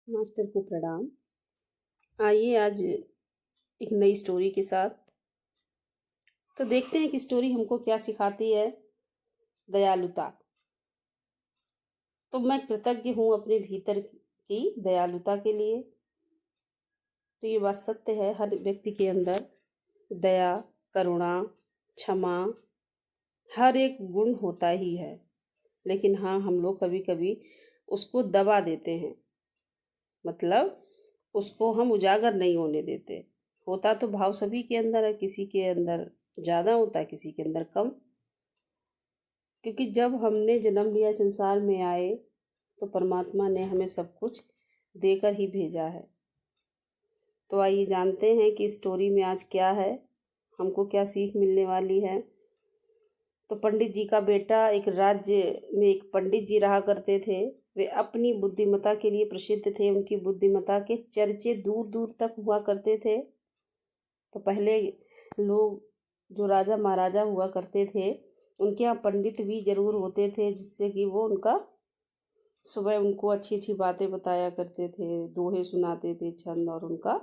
Master को प्रणाम। आइए आज एक नई स्टोरी के साथ तो देखते हैं कि स्टोरी हमको क्या सिखाती है। दयालुता। तो मैं कृतज्ञ हूँ अपने भीतर की दयालुता के लिए। तो ये बात सत्य है, हर व्यक्ति के अंदर दया, करुणा, क्षमा, हर एक गुण होता ही है। लेकिन हाँ, हम लोग कभी कभी उसको दबा देते हैं, मतलब उसको हम उजागर नहीं होने देते। होता तो भाव सभी के अंदर है, किसी के अंदर ज़्यादा होता है, किसी के अंदर कम। क्योंकि जब हमने जन्म लिया, संसार में आए, तो परमात्मा ने हमें सब कुछ देकर ही भेजा है। तो आइए जानते हैं कि स्टोरी में आज क्या है, हमको क्या सीख मिलने वाली है। तो पंडित जी का बेटा, एक राज्य में एक पंडित जी रहा करते थे। वे अपनी बुद्धिमत्ता के लिए प्रसिद्ध थे। उनकी बुद्धिमत्ता के चर्चे दूर दूर तक हुआ करते थे। तो पहले लोग, जो राजा महाराजा हुआ करते थे, उनके यहाँ पंडित भी जरूर होते थे, जिससे कि वो उनका सुबह उनको अच्छी अच्छी बातें बताया करते थे, दोहे सुनाते थे, छंद, और उनका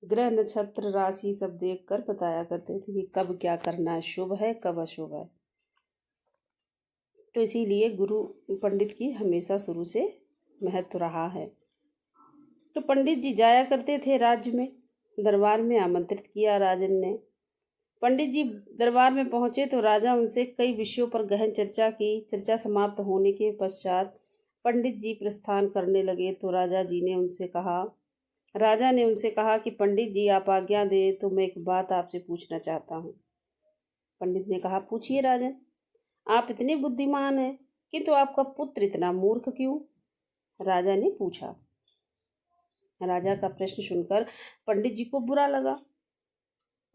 ग्रह नक्षत्र राशि सब देख कर बताया करते थे कि कब क्या करना है, शुभ है कब अशुभ है। तो इसीलिए गुरु पंडित की हमेशा शुरू से महत्व रहा है। तो पंडित जी जाया करते थे राज्य में। दरबार में आमंत्रित किया राजन ने। पंडित जी दरबार में पहुंचे तो राजा उनसे कई विषयों पर गहन चर्चा की। चर्चा समाप्त होने के पश्चात पंडित जी प्रस्थान करने लगे तो राजा ने उनसे कहा कि पंडित जी, आप आज्ञा दे तो मैं एक बात आपसे पूछना चाहता हूँ। पंडित ने कहा, पूछिए राजन, आप इतने बुद्धिमान हैं, किंतु आपका पुत्र इतना मूर्ख क्यों? राजा ने पूछा। राजा का प्रश्न सुनकर पंडित जी को बुरा लगा।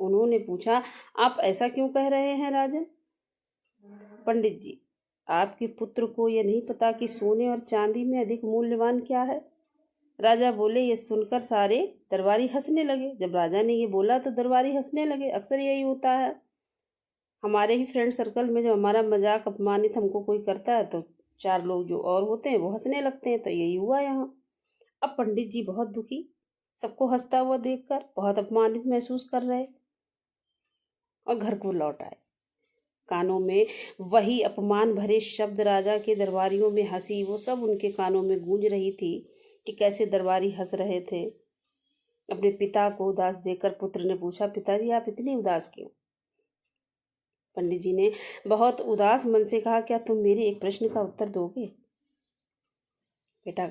उन्होंने पूछा, आप ऐसा क्यों कह रहे हैं राजन? पंडित जी, आपके पुत्र को यह नहीं पता कि सोने और चांदी में अधिक मूल्यवान क्या है? राजा बोले। ये सुनकर सारे दरबारी हंसने लगे। जब राजा ने ये बोला तो दरबारी हंसने लगे। अक्सर यही होता है, हमारे ही फ्रेंड सर्कल में जब हमारा मजाक अपमानित हमको कोई करता है तो चार लोग जो और होते हैं वो हंसने लगते हैं। तो यही हुआ यहाँ। अब पंडित जी बहुत दुखी, सबको हंसता हुआ देखकर बहुत अपमानित महसूस कर रहे, और घर को लौट आए। कानों में वही अपमान भरे शब्द, राजा के दरबारियों में हंसी, वो सब उनके कानों में गूंज रही थी कि कैसे दरबारी हंस रहे थे। अपने पिता को उदास देखकर पुत्र ने पूछा, पिताजी आप इतने उदास क्यों? पंडित जी ने बहुत उदास मन से कहा, क्या तुम मेरे एक प्रश्न का उत्तर दोगे? बेटा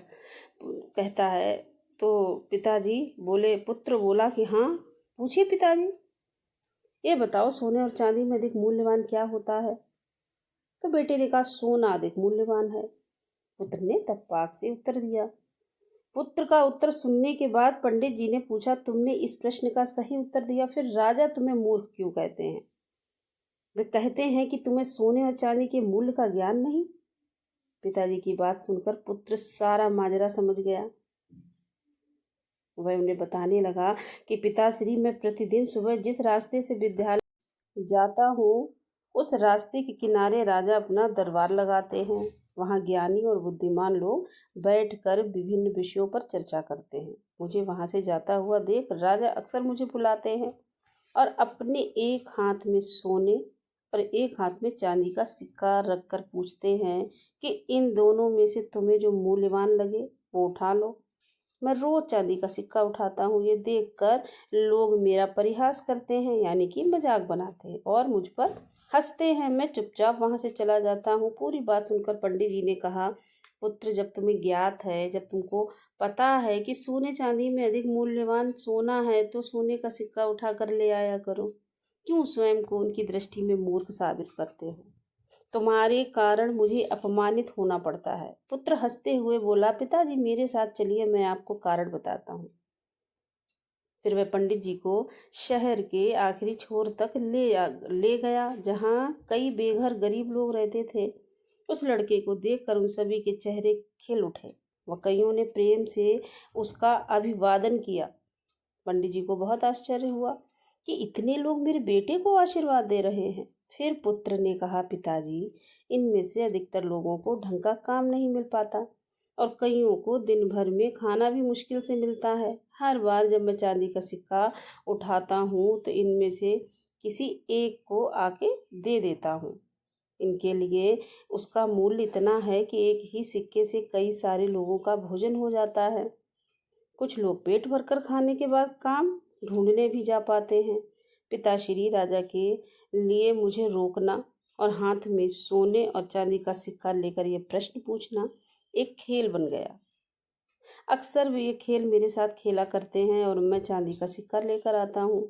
कहता है तो पिताजी बोले, पुत्र बोला कि हाँ पूछिए पिताजी, ये बताओ सोने और चांदी में अधिक मूल्यवान क्या होता है? तो बेटे ने कहा, सोना अधिक मूल्यवान है। पुत्र ने तत्पाक से उत्तर दिया। पुत्र का उत्तर सुनने के बाद पंडित जी ने पूछा, तुमने इस प्रश्न का सही उत्तर दिया, फिर राजा तुम्हें मूर्ख क्यों कहते हैं? वे कहते हैं कि तुम्हें सोने और चांदी के मूल्य का ज्ञान नहीं। पिताजी की बात सुनकर पुत्र सारा माजरा समझ गया। वह उन्हें बताने लगा कि पिताश्री, मैं प्रतिदिन सुबह जिस रास्ते से विद्यालय जाता हूँ, उस रास्ते के किनारे राजा अपना दरबार लगाते हैं। वहाँ ज्ञानी और बुद्धिमान लोग बैठकर विभिन्न विषयों पर चर्चा करते हैं। मुझे वहाँ से जाता हुआ देख राजा अक्सर मुझे बुलाते हैं और अपने एक हाथ में सोने और एक हाथ में चांदी का सिक्का रखकर पूछते हैं कि इन दोनों में से तुम्हें जो मूल्यवान लगे वो उठा लो। मैं रोज चांदी का सिक्का उठाता हूँ। ये देखकर लोग मेरा परिहास करते हैं, यानी कि मजाक बनाते हैं और मुझ पर हंसते हैं। मैं चुपचाप वहाँ से चला जाता हूँ। पूरी बात सुनकर पंडित जी ने कहा, पुत्र, जब तुम्हें ज्ञात है, जब तुमको पता है कि सोने चांदी में अधिक मूल्यवान सोना है, तो सोने का सिक्का उठा कर ले आया करो। क्यों स्वयं को उनकी दृष्टि में मूर्ख साबित करते हो? तुम्हारे कारण मुझे अपमानित होना पड़ता है। पुत्र हंसते हुए बोला, पिताजी मेरे साथ चलिए, मैं आपको कारण बताता हूँ। फिर वह पंडित जी को शहर के आखिरी छोर तक ले गया, जहाँ कई बेघर गरीब लोग रहते थे। उस लड़के को देखकर उन सभी के चेहरे खिल उठे। वह कईयों ने प्रेम से उसका अभिवादन किया। पंडित जी को बहुत आश्चर्य हुआ कि इतने लोग मेरे बेटे को आशीर्वाद दे रहे हैं। फिर पुत्र ने कहा, पिताजी, इनमें से अधिकतर लोगों को ढंग का काम नहीं मिल पाता और कईयों को दिन भर में खाना भी मुश्किल से मिलता है। हर बार जब मैं चांदी का सिक्का उठाता हूँ तो इनमें से किसी एक को आके दे देता हूँ। इनके लिए उसका मूल्य इतना है कि एक ही सिक्के से कई सारे लोगों का भोजन हो जाता है। कुछ लोग पेट भरकर खाने के बाद काम ढूंढने भी जा पाते हैं। पिताश्री राजा के लिए मुझे रोकना और हाथ में सोने और चांदी का सिक्का लेकर यह प्रश्न पूछना एक खेल बन गया। अक्सर वे ये खेल मेरे साथ खेला करते हैं और मैं चांदी का सिक्का लेकर आता हूँ।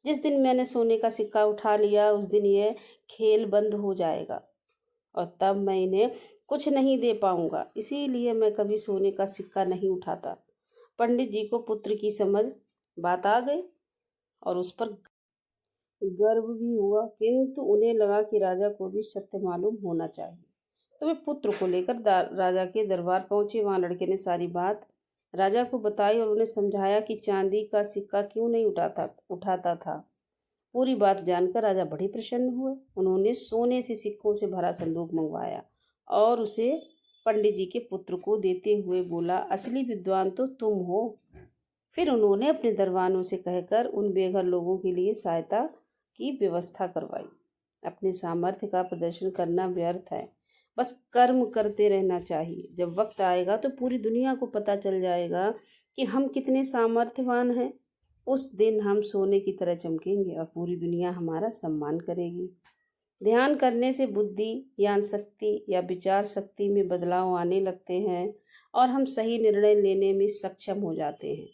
जिस दिन मैंने सोने का सिक्का उठा लिया उस दिन यह खेल बंद हो जाएगा और तब मैं इन्हें कुछ नहीं दे पाऊंगा। इसीलिए मैं कभी सोने का सिक्का नहीं उठाता। पंडित जी को पुत्र की समझ बात आ गई और उस पर गर्व भी हुआ, किंतु उन्हें लगा कि राजा को भी सत्य मालूम होना चाहिए। तो वे पुत्र को लेकर राजा के दरबार पहुंचे। वहां लड़के ने सारी बात राजा को बताई और उन्हें समझाया कि चांदी का सिक्का क्यों नहीं उठाता था। पूरी बात जानकर राजा बड़े प्रसन्न हुए। उन्होंने सोने से सिक्कों से भरा संदूक मंगवाया और उसे पंडित जी के पुत्र को देते हुए बोला, असली विद्वान तो तुम हो। फिर उन्होंने अपने दरबानों से कहकर उन बेघर लोगों के लिए सहायता की व्यवस्था करवाई। अपने सामर्थ्य का प्रदर्शन करना व्यर्थ है, बस कर्म करते रहना चाहिए। जब वक्त आएगा तो पूरी दुनिया को पता चल जाएगा कि हम कितने सामर्थ्यवान हैं। उस दिन हम सोने की तरह चमकेंगे और पूरी दुनिया हमारा सम्मान करेगी। ध्यान करने से बुद्धि, ज्ञान शक्ति या विचार शक्ति में बदलाव आने लगते हैं और हम सही निर्णय लेने में सक्षम हो जाते हैं।